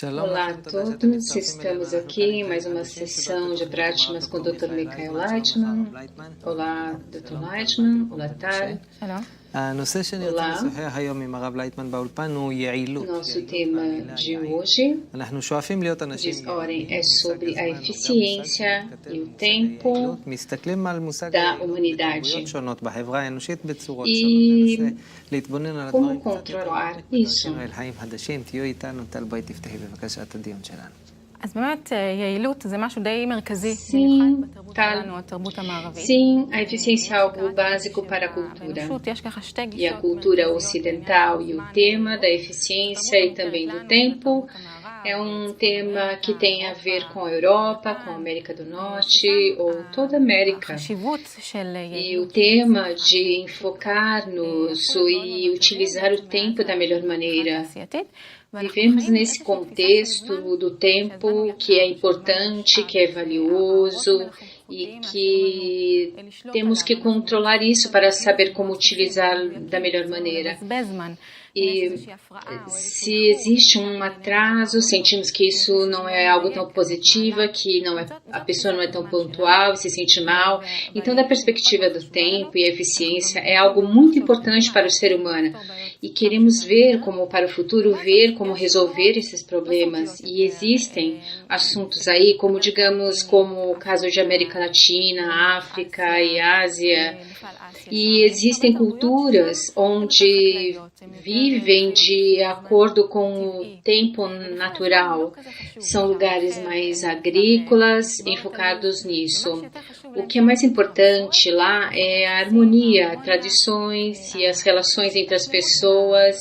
Olá a todos, estamos aqui em mais uma sessão de práticas com o Dr. Michael Leitman. Olá, Dr. Leitman. Olá, Tal. Nosso tema de hoje de ordem é sobre a eficiência e o tempo da humanidade e como controlar isso. אז באמת יעילות זה משהו די מרכזי, Sim, במיוחד בתרבות Tal. שלנו, התרבות המערבית. Sim, a eficiência é algo básico para a cultura. האנושות יש ככה שתי E a גישות cultura ocidental e o tema da eficiência e também do tempo é um tema que tem a ver com a Europa, com a América do Norte ou toda a América. החשיבות של E יעילות o tema de enfocar-nos e utilizar o tempo da melhor maneira. תעשייתית. Vivemos nesse contexto do tempo que é importante, que é valioso e que temos que controlar isso para saber como utilizar da melhor maneira. E se existe um atraso, sentimos que isso não é algo tão positivo, que a pessoa não é tão pontual e se sente mal. Então, da perspectiva do tempo e eficiência, é algo muito importante para o ser humano. E queremos ver como, para o futuro, ver como resolver esses problemas. E existem assuntos aí, como digamos, como o caso de América Latina, África e Ásia. E existem culturas onde vivem de acordo com o tempo natural. São lugares mais agrícolas, enfocados nisso. O que é mais importante lá é a harmonia, tradições e as relações entre as pessoas.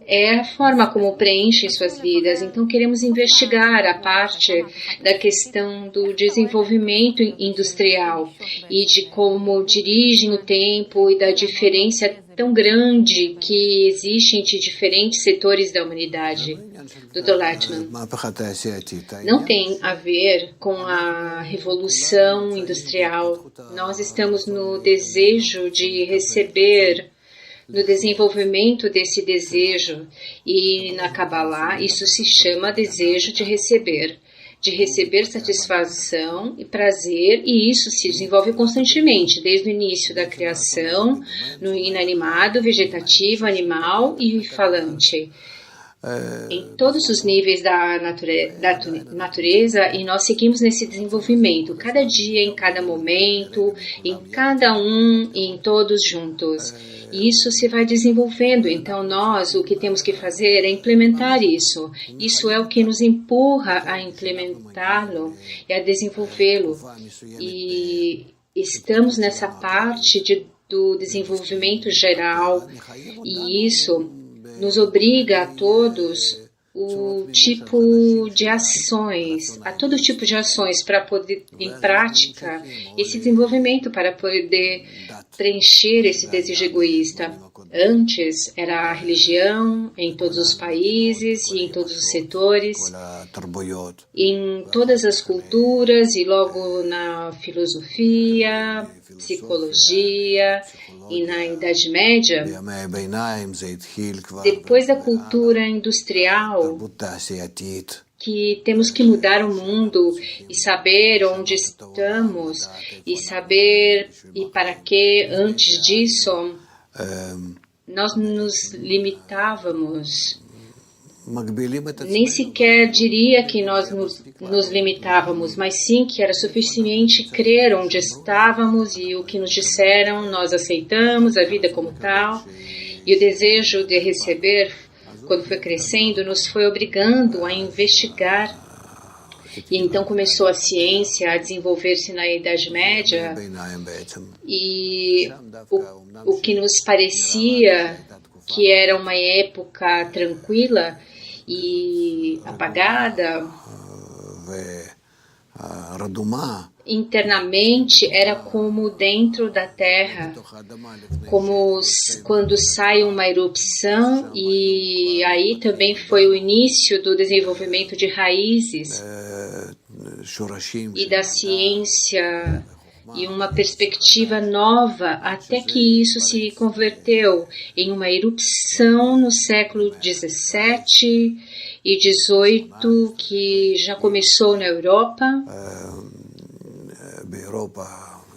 É a forma como preenchem suas vidas. Então, queremos investigar a parte da questão do desenvolvimento industrial e de como dirigem o tempo e da diferença tão grande que existe entre diferentes setores da humanidade. Dr. Leitman, não tem a ver com a revolução industrial. Nós estamos no desejo de receber, no desenvolvimento desse desejo, e na Kabbalah isso se chama desejo de receber satisfação e prazer, e isso se desenvolve constantemente, desde o início da criação, no inanimado, vegetativo, animal e falante. Em todos os níveis da natureza, e nós seguimos nesse desenvolvimento, cada dia, em cada momento, em cada um e em todos juntos. E isso se vai desenvolvendo, então nós o que temos que fazer é implementar isso. Isso é o que nos empurra a implementá-lo e a desenvolvê-lo. E estamos nessa parte do desenvolvimento geral, e isso nos obriga a todos o tipo de ações, a todo tipo de ações para poder, em prática, esse desenvolvimento para poder preencher esse desejo egoísta. Antes era a religião em todos os países e em todos os setores, em todas as culturas e logo na filosofia, psicologia e na Idade Média. Depois da cultura industrial, que temos que mudar o mundo e saber onde estamos e saber e para que. Antes disso, nós nos limitávamos. Nem sequer diria que nós nos limitávamos, mas sim que era suficiente crer onde estávamos e o que nos disseram, nós aceitamos a vida como tal. E o desejo de receber, quando foi crescendo, nos foi obrigando a investigar. E então começou a ciência a desenvolver-se na Idade Média, e o que nos parecia que era uma época tranquila e apagada, internamente era como dentro da terra, como quando sai uma erupção, e aí também foi o início do desenvolvimento de raízes e da ciência e uma perspectiva nova, até que isso se converteu em uma erupção no século XVII e 18 que já começou na Europa.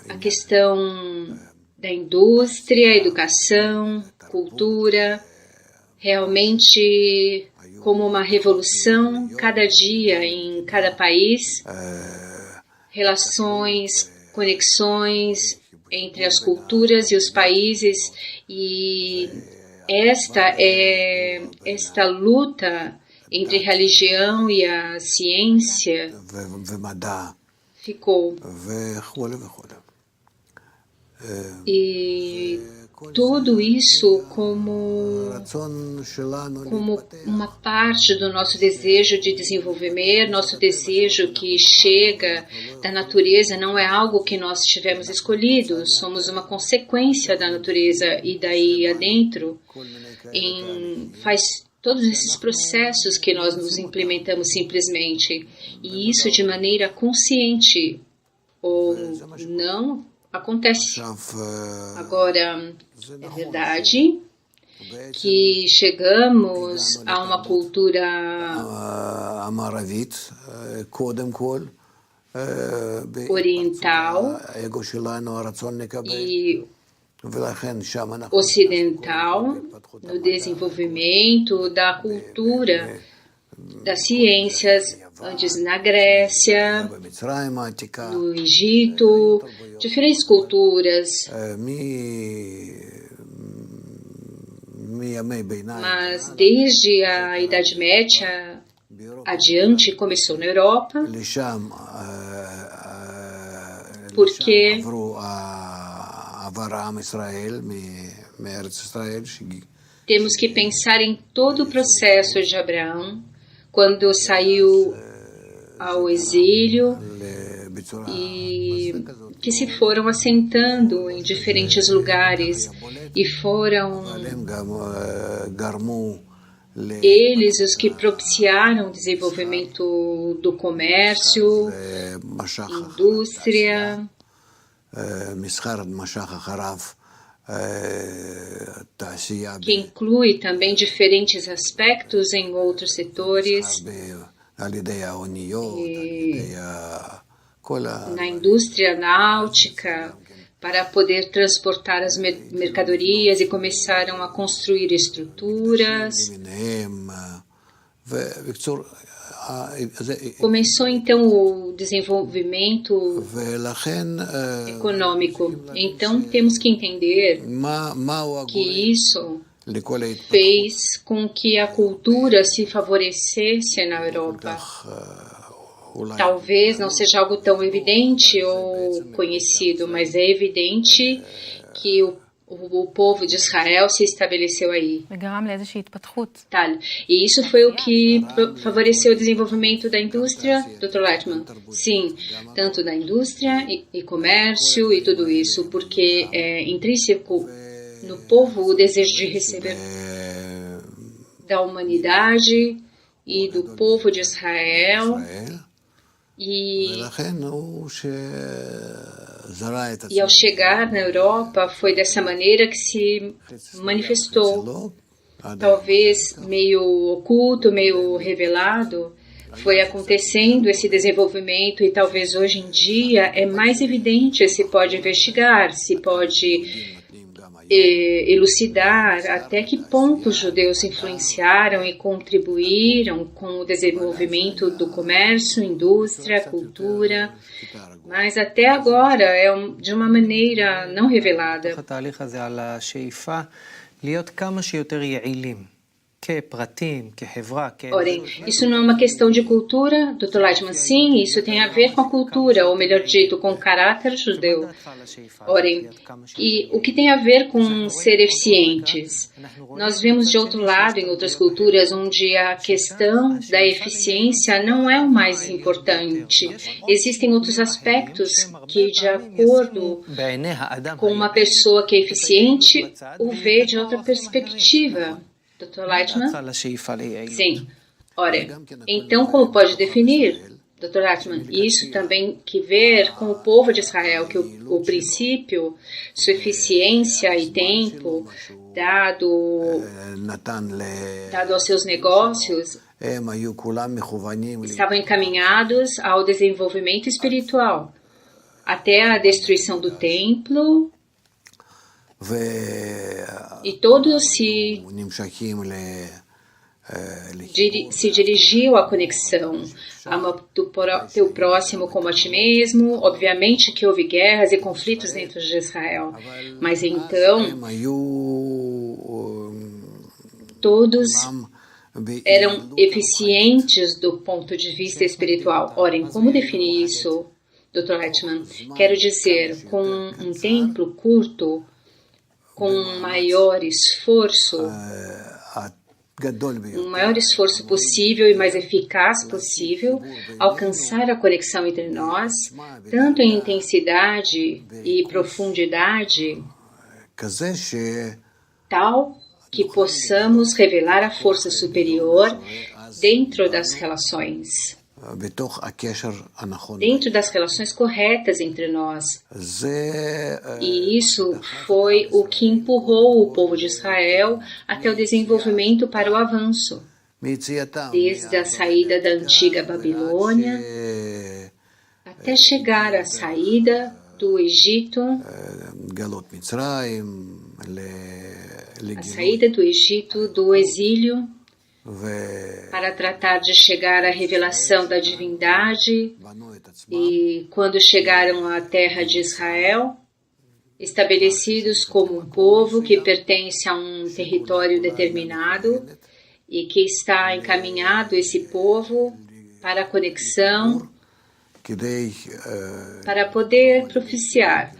A questão da indústria, educação, cultura, realmente como uma revolução cada dia em cada país, relações, conexões entre as culturas e os países, e esta luta entre religião e a ciência ficou. E tudo isso como uma parte do nosso desejo de desenvolvimento, nosso desejo que chega da natureza, não é algo que nós tivemos escolhido, somos uma consequência da natureza, e daí adentro faz todos esses processos que nós nos implementamos simplesmente, e isso de maneira consciente ou não acontece. Agora, é verdade que chegamos a uma cultura oriental e ocidental no desenvolvimento da cultura, das ciências, antes na Grécia, no Egito, diferentes culturas. Mas desde a Idade Média adiante começou na Europa, porque temos que pensar em todo o processo de Abraão, quando saiu ao exílio e que se foram assentando em diferentes lugares e foram eles os que propiciaram o desenvolvimento do comércio, indústria, que inclui também diferentes aspectos em outros setores, na indústria náutica, para poder transportar as mercadorias, e começaram a construir estruturas. Começou então o desenvolvimento econômico. Então temos que entender que isso fez com que a cultura se favorecesse na Europa. Talvez não seja algo tão evidente ou conhecido, mas é evidente que o povo de Israel se estabeleceu aí. E isso foi o que favoreceu o desenvolvimento da indústria, Dr. Lightman? Sim, tanto da indústria e comércio e tudo isso, porque é intrínseco no povo o desejo de receber da humanidade e do povo de Israel. E ao chegar na Europa, foi dessa maneira que se manifestou. Talvez meio oculto, meio revelado, foi acontecendo esse desenvolvimento, e talvez hoje em dia é mais evidente, se pode investigar, se pode elucidar até que ponto os judeus influenciaram e contribuíram com o desenvolvimento do comércio, indústria, cultura, mas até agora é de uma maneira não revelada. Ora, isso não é uma questão de cultura, Dr. Lightman? Sim, isso tem a ver com a cultura, ou melhor dito, com o caráter judeu. Ora, e o que tem a ver com ser eficientes? Nós vemos de outro lado, em outras culturas, onde a questão da eficiência não é o mais importante. Existem outros aspectos que, de acordo com uma pessoa que é eficiente, o vê de outra perspectiva. Dr. Lightman? Sim. Ora, então como pode definir? Dr. Altman, isso também que ver com o povo de Israel, que o princípio, sua eficiência e tempo, dado aos seus negócios, estavam encaminhados ao desenvolvimento espiritual, até a destruição do templo, e todos se dirigiam à conexão, amar do teu próximo como a ti mesmo. Obviamente que houve guerras e conflitos dentro de Israel, mas então todos eram eficientes do ponto de vista espiritual. Orem, como definir isso, Dr. Altman? Quero dizer, com um tempo curto, com um maior esforço possível e mais eficaz possível, alcançar a conexão entre nós, tanto em intensidade e profundidade, tal que possamos revelar a força superior dentro das relações. Dentro das relações corretas entre nós. E isso foi o que empurrou o povo de Israel até o desenvolvimento para o avanço. Desde a saída da antiga Babilônia até chegar à saída do Egito, a saída do Egito, do exílio, para tratar de chegar à revelação da divindade, e quando chegaram à terra de Israel, estabelecidos como um povo que pertence a um território determinado e que está encaminhado esse povo para a conexão, para poder propiciar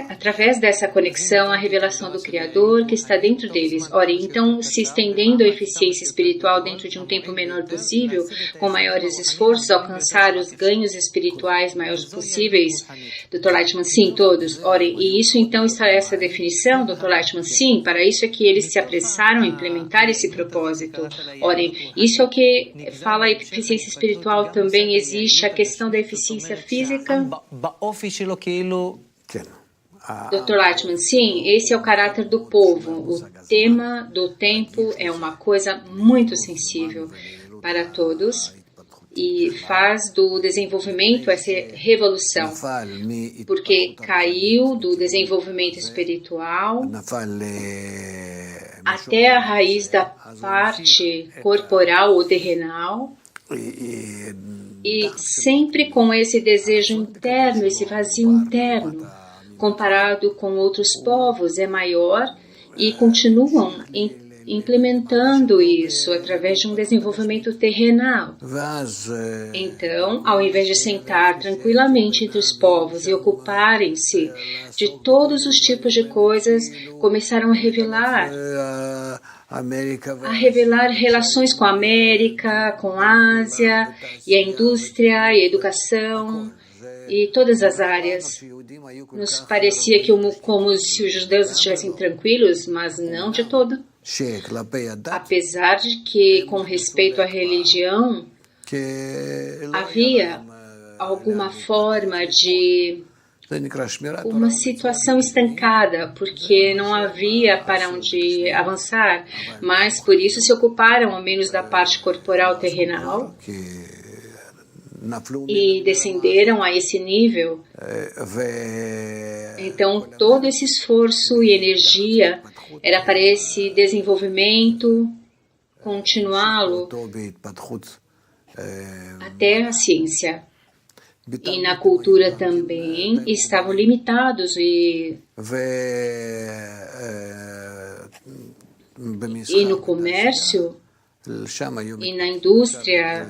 através dessa conexão, a revelação do Criador que está dentro deles. Ora, então, se estendendo a eficiência espiritual dentro de um tempo menor possível, com maiores esforços, alcançar os ganhos espirituais maiores possíveis, Dr. Lightman, sim, todos. Ora, e isso então está essa definição, Dr. Lightman, sim, para isso é que eles se apressaram a implementar esse propósito. Ora, isso é o que fala a eficiência espiritual, também existe a questão da eficiência física. Dr. Lightman, sim, esse é o caráter do povo. O tema do tempo é uma coisa muito sensível para todos e faz do desenvolvimento essa revolução, porque caiu do desenvolvimento espiritual até a raiz da parte corporal ou terrenal, e sempre com esse desejo interno, esse vazio interno, comparado com outros povos, é maior, e continuam implementando isso através de um desenvolvimento terrenal. Então, ao invés de sentar tranquilamente entre os povos e ocuparem-se de todos os tipos de coisas, começaram a revelar relações com a América, com a Ásia, e a indústria, e a educação, e todas as áreas. Nos parecia como se os judeus estivessem tranquilos, mas não de todo. Apesar de que, com respeito à religião, havia alguma forma de uma situação estancada, porque não havia para onde avançar, mas por isso se ocuparam ao menos da parte corporal terrenal e descenderam a esse nível. Então todo esse esforço e energia era para esse desenvolvimento, continuá-lo até a ciência. E na cultura também estavam limitados e no comércio e na indústria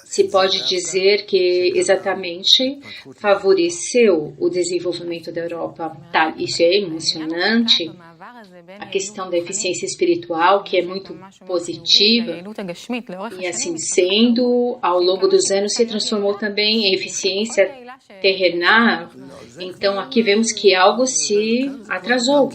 se pode dizer que exatamente favoreceu o desenvolvimento da Europa. Tá, isso é emocionante, a questão da eficiência espiritual, que é muito positiva, e assim sendo, ao longo dos anos se transformou também em eficiência terrenal. Então aqui vemos que algo se atrasou.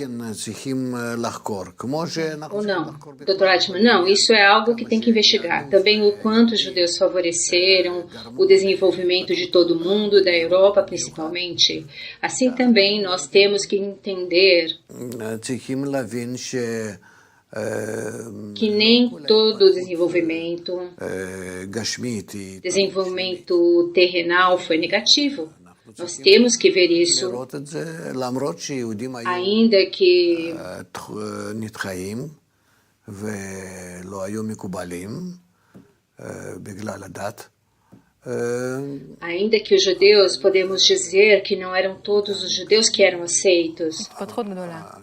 Ou não? Dr. Altman, não, isso é algo que tem que investigar. Também o quanto os judeus favoreceram o desenvolvimento de todo mundo, da Europa principalmente. Assim também nós temos que entender que nem todo desenvolvimento terrenal foi negativo. Nós temos que ver isso, ainda que os judeus, podemos dizer que não eram todos os judeus que eram aceitos,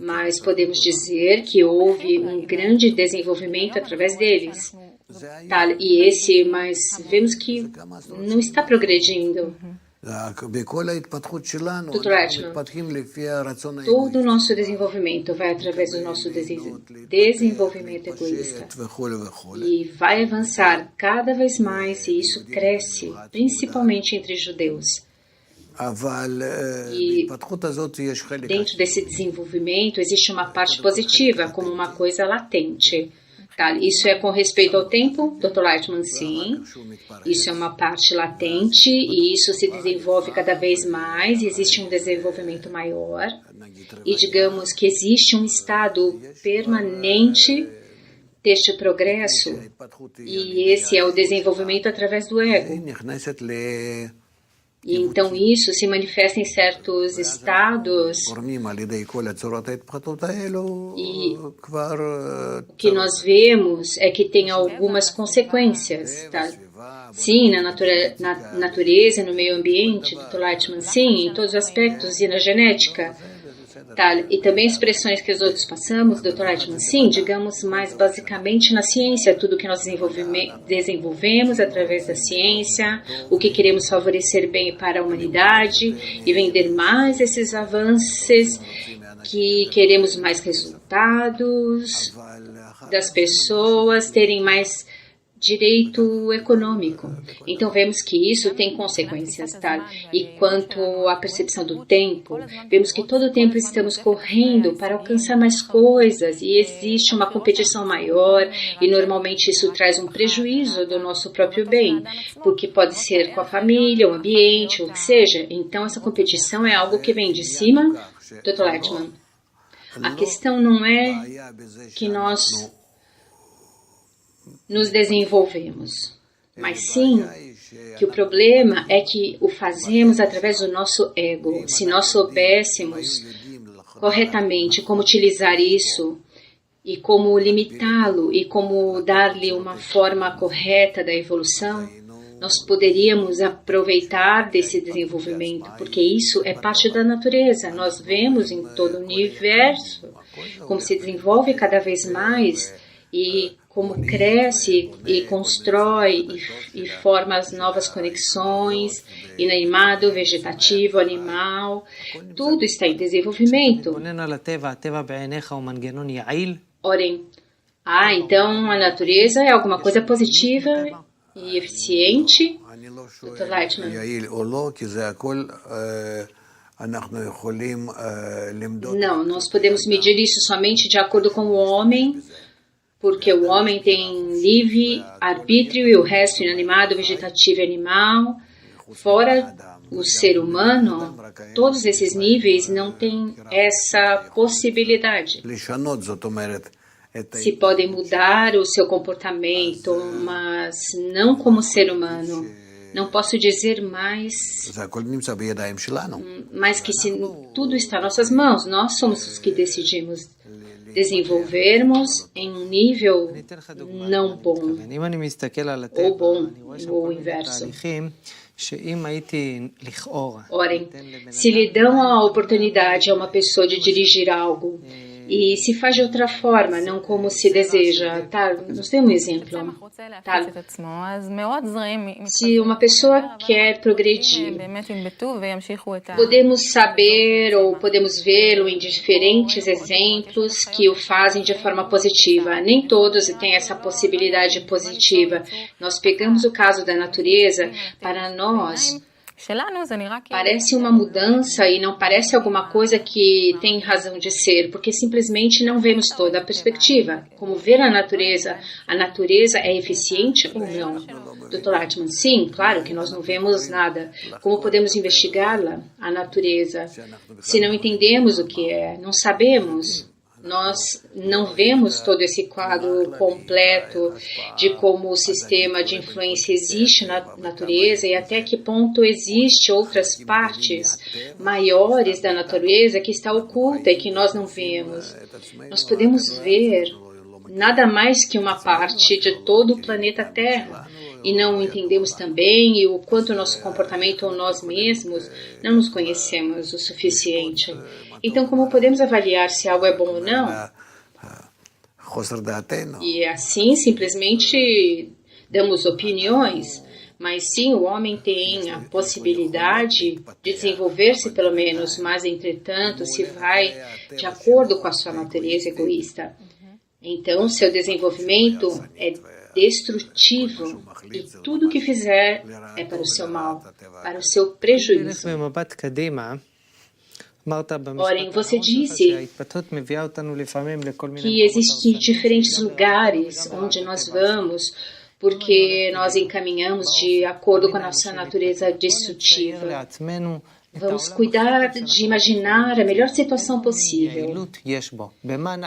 mas podemos dizer que houve um grande desenvolvimento através deles. Mas vemos que não está progredindo. Dr. Altman, todo o nosso desenvolvimento vai através do nosso desenvolvimento egoísta e vai avançar cada vez mais, e isso cresce, principalmente entre judeus. E dentro desse desenvolvimento existe uma parte positiva, como uma coisa latente. Isso é com respeito ao tempo, Dr. Lightman, sim. Isso é uma parte latente e isso se desenvolve cada vez mais, existe um desenvolvimento maior. E digamos que existe um estado permanente deste progresso, e esse é o desenvolvimento através do ego. E então isso se manifesta em certos estados, e o que nós vemos é que tem algumas consequências, tá? Sim, na natureza, no meio ambiente, Dr. Lightman, sim, em todos os aspectos, e na genética. E também expressões que os outros passamos, Dr. Lightman, sim, digamos mais basicamente na ciência, tudo que nós desenvolvemos através da ciência, o que queremos favorecer bem para a humanidade e vender mais esses avanços, que queremos mais resultados das pessoas, terem mais direito econômico. Então vemos que isso tem consequências, tá? E quanto à percepção do tempo, vemos que todo o tempo estamos correndo para alcançar mais coisas e existe uma competição maior e normalmente isso traz um prejuízo do nosso próprio bem, porque pode ser com a família, o ambiente, o que seja. Então essa competição é algo que vem de cima, Dr. Lightman. A questão não é que nós nos desenvolvemos, mas sim que o problema é que o fazemos através do nosso ego. Se nós soubéssemos corretamente como utilizar isso e como limitá-lo e como dar-lhe uma forma correta da evolução, nós poderíamos aproveitar desse desenvolvimento, porque isso é parte da natureza. Nós vemos em todo o universo como se desenvolve cada vez mais e como cresce e constrói e forma as novas conexões, inanimado, vegetativo, animal, tudo está em desenvolvimento. Orem, então a natureza é alguma coisa positiva e eficiente, Dr. Lightman? Não, nós podemos medir isso somente de acordo com o homem, porque o homem tem livre arbítrio e o resto inanimado, vegetativo e animal. Fora o ser humano, todos esses níveis não têm essa possibilidade. Se podem mudar o seu comportamento, mas não como ser humano. Não posso dizer mais, mas que tudo está em nossas mãos. Nós somos os que decidimos desenvolvermos em um nível não bom, ou bom, ou o inverso. Orem, se lhe dão a oportunidade a uma pessoa de dirigir algo, e se faz de outra forma, não como se deseja. Tá? Nos dê um exemplo. Tá? Se uma pessoa quer progredir, podemos saber ou podemos vê-lo em diferentes exemplos que o fazem de forma positiva. Nem todos têm essa possibilidade positiva. Nós pegamos o caso da natureza, para nós parece uma mudança e não parece alguma coisa que tem razão de ser, porque simplesmente não vemos toda a perspectiva. Como ver a natureza é eficiente ou não? Dr. Altman, sim, claro que nós não vemos nada. Como podemos investigá-la, a natureza, se não entendemos o que é, não sabemos? Nós não vemos todo esse quadro completo de como o sistema de influência existe na natureza e até que ponto existe outras partes maiores da natureza que está oculta e que nós não vemos. Nós podemos ver nada mais que uma parte de todo o planeta Terra e não entendemos também o quanto nosso comportamento ou nós mesmos não nos conhecemos o suficiente. Então, como podemos avaliar se algo é bom ou não? E assim, simplesmente damos opiniões, mas sim, o homem tem a possibilidade de desenvolver-se pelo menos, mas, entretanto, se vai de acordo com a sua natureza egoísta. Então, seu desenvolvimento é destrutivo e tudo que fizer é para o seu mal, para o seu prejuízo. Porém, você disse que existem diferentes lugares onde nós vamos porque nós encaminhamos de acordo com a nossa natureza destrutiva. Vamos cuidar de imaginar a melhor situação possível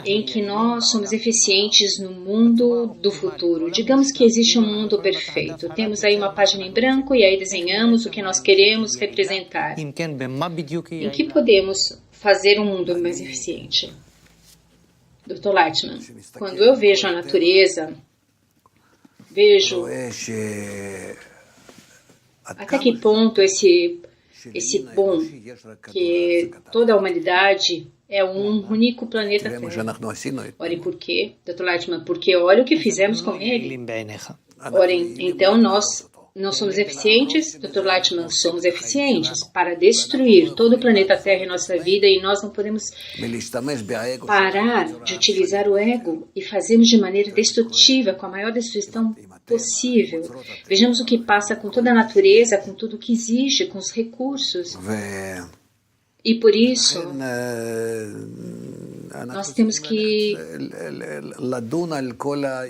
em que nós somos eficientes no mundo do futuro. Digamos que existe um mundo perfeito. Temos aí uma página em branco e aí desenhamos o que nós queremos representar. Em que podemos fazer um mundo mais eficiente? Dr. Lightman, quando eu vejo a natureza, vejo até que ponto esse bom, que toda a humanidade é um único planeta Terra. Ora, por quê, Dr. Lightman? Porque olha o que fizemos com ele. Ora, então nós não somos eficientes? Dr. Lightman, somos eficientes para destruir todo o planeta Terra e nossa vida, e nós não podemos parar de utilizar o ego e fazermos de maneira destrutiva, com a maior destruição possível. Vejamos o que passa com toda a natureza, com tudo que existe, com os recursos. E por isso, nós temos que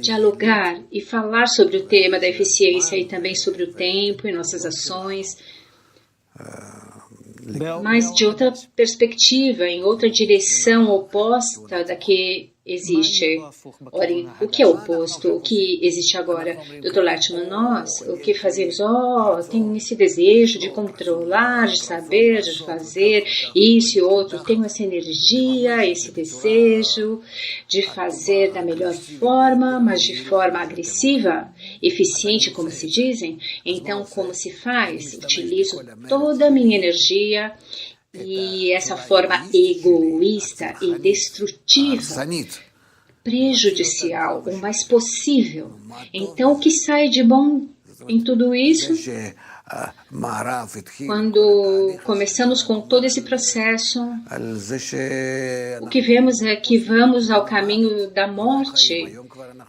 dialogar e falar sobre o tema da eficiência e também sobre o tempo e nossas ações, mas de outra perspectiva, em outra direção oposta da que existe. Ora, o que é oposto? O que existe agora? Dr. Lightman, nós, o que fazemos? Tenho esse desejo de controlar, de saber, de fazer isso e outro. Tenho essa energia, esse desejo de fazer da melhor forma, mas de forma agressiva, eficiente, como se dizem. Então, como se faz? Utilizo toda a minha energia e essa forma egoísta e destrutiva, prejudicial, o mais possível. Então, o que sai de bom em tudo isso? Quando começamos com todo esse processo, o que vemos é que vamos ao caminho da morte.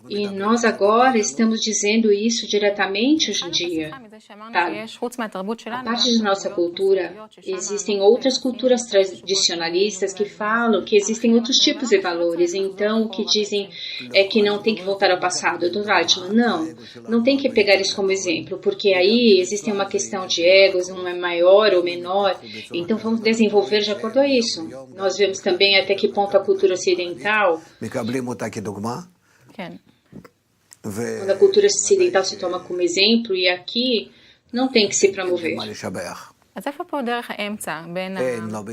E nós agora estamos dizendo isso diretamente hoje em dia. Tá? A parte de nossa cultura, existem outras culturas tradicionalistas que falam que existem outros tipos de valores. Então, o que dizem é que não tem que voltar ao passado. Dr. Lightman, não tem que pegar isso como exemplo, porque aí existe uma questão de egos, um é maior ou menor. Então, vamos desenvolver de acordo a isso. Nós vemos também até que ponto a cultura ocidental... Quando a cultura ocidental se toma como exemplo, e aqui não tem que se promover.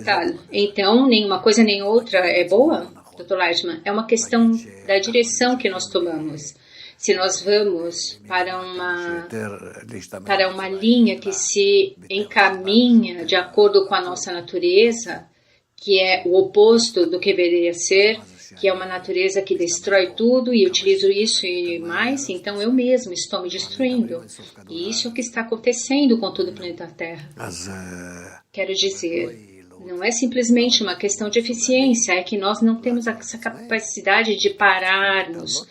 Tá, então, nenhuma coisa nem outra é boa, Dr. Lightman? É uma questão da direção que nós tomamos. Se nós vamos para uma linha que se encaminha de acordo com a nossa natureza, que é o oposto do que deveria ser, que é uma natureza que destrói tudo e utilizo isso e mais, então eu mesmo estou me destruindo. E isso é o que está acontecendo com todo o planeta Terra. Quero dizer, não é simplesmente uma questão de eficiência, é que nós não temos essa capacidade de pararmos,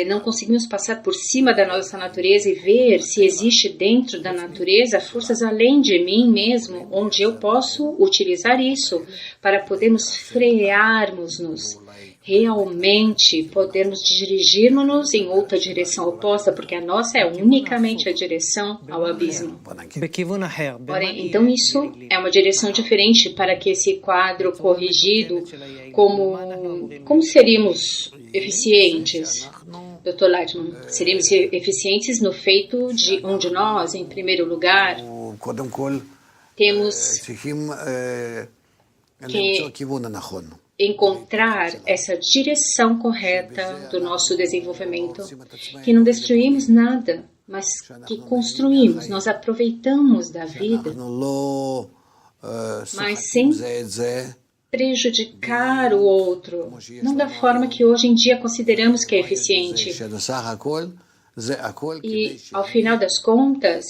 não conseguimos passar por cima da nossa natureza e ver se existe dentro da natureza forças além de mim mesmo, onde eu posso utilizar isso para podermos frearmos-nos, realmente podermos dirigirmos-nos em outra direção oposta, porque a nossa é unicamente a direção ao abismo. Porém, então isso é uma direção diferente para que esse quadro corrigido, como seríamos eficientes, Dr. Lightman? Seríamos eficientes no feito de onde nós, em primeiro lugar, temos que encontrar essa direção correta do nosso desenvolvimento, que não destruímos nada, mas que construímos, nós aproveitamos da vida, mas sem prejudicar o outro, não da forma que hoje em dia consideramos que é eficiente. E, ao final das contas,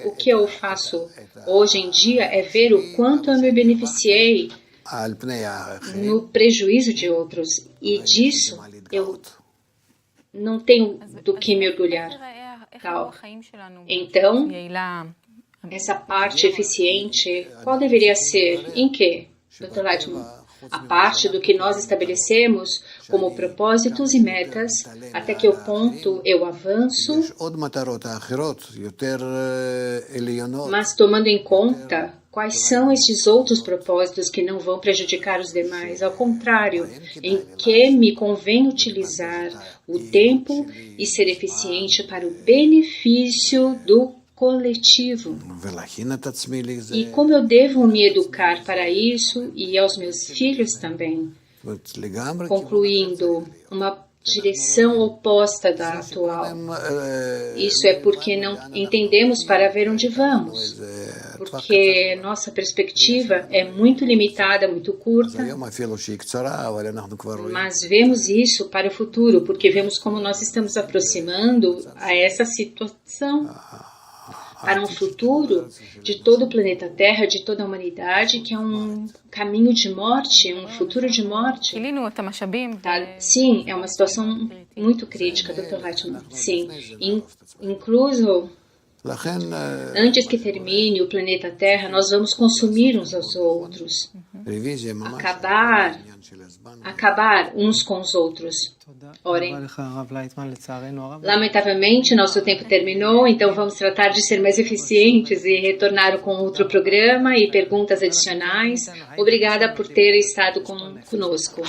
o que eu faço hoje em dia é ver o quanto eu me beneficiei no prejuízo de outros. E disso eu não tenho do que me orgulhar. Tal. Então, essa parte eficiente, qual deveria ser? Em que, Dr. Lightman? A parte do que nós estabelecemos como propósitos e metas, até que o ponto eu avanço, mas tomando em conta quais são esses outros propósitos que não vão prejudicar os demais. Ao contrário, em que me convém utilizar o tempo e ser eficiente para o benefício do coletivo. E como eu devo me educar para isso e aos meus filhos também, concluindo uma direção oposta da atual. Isso é porque não entendemos para ver onde vamos, porque nossa perspectiva é muito limitada, muito curta, mas vemos isso para o futuro, porque vemos como nós estamos aproximando a essa situação, para um futuro de todo o planeta Terra, de toda a humanidade, que é um caminho de morte, um futuro de morte. Tá? Sim, é uma situação muito crítica, Dr. Lightman. Sim, incluso antes que termine o planeta Terra, nós vamos consumir uns aos outros, acabar uns com os outros. Orem. Lamentavelmente, nosso tempo terminou, então vamos tratar de ser mais eficientes e retornar com outro programa e perguntas adicionais. Obrigada por ter estado conosco.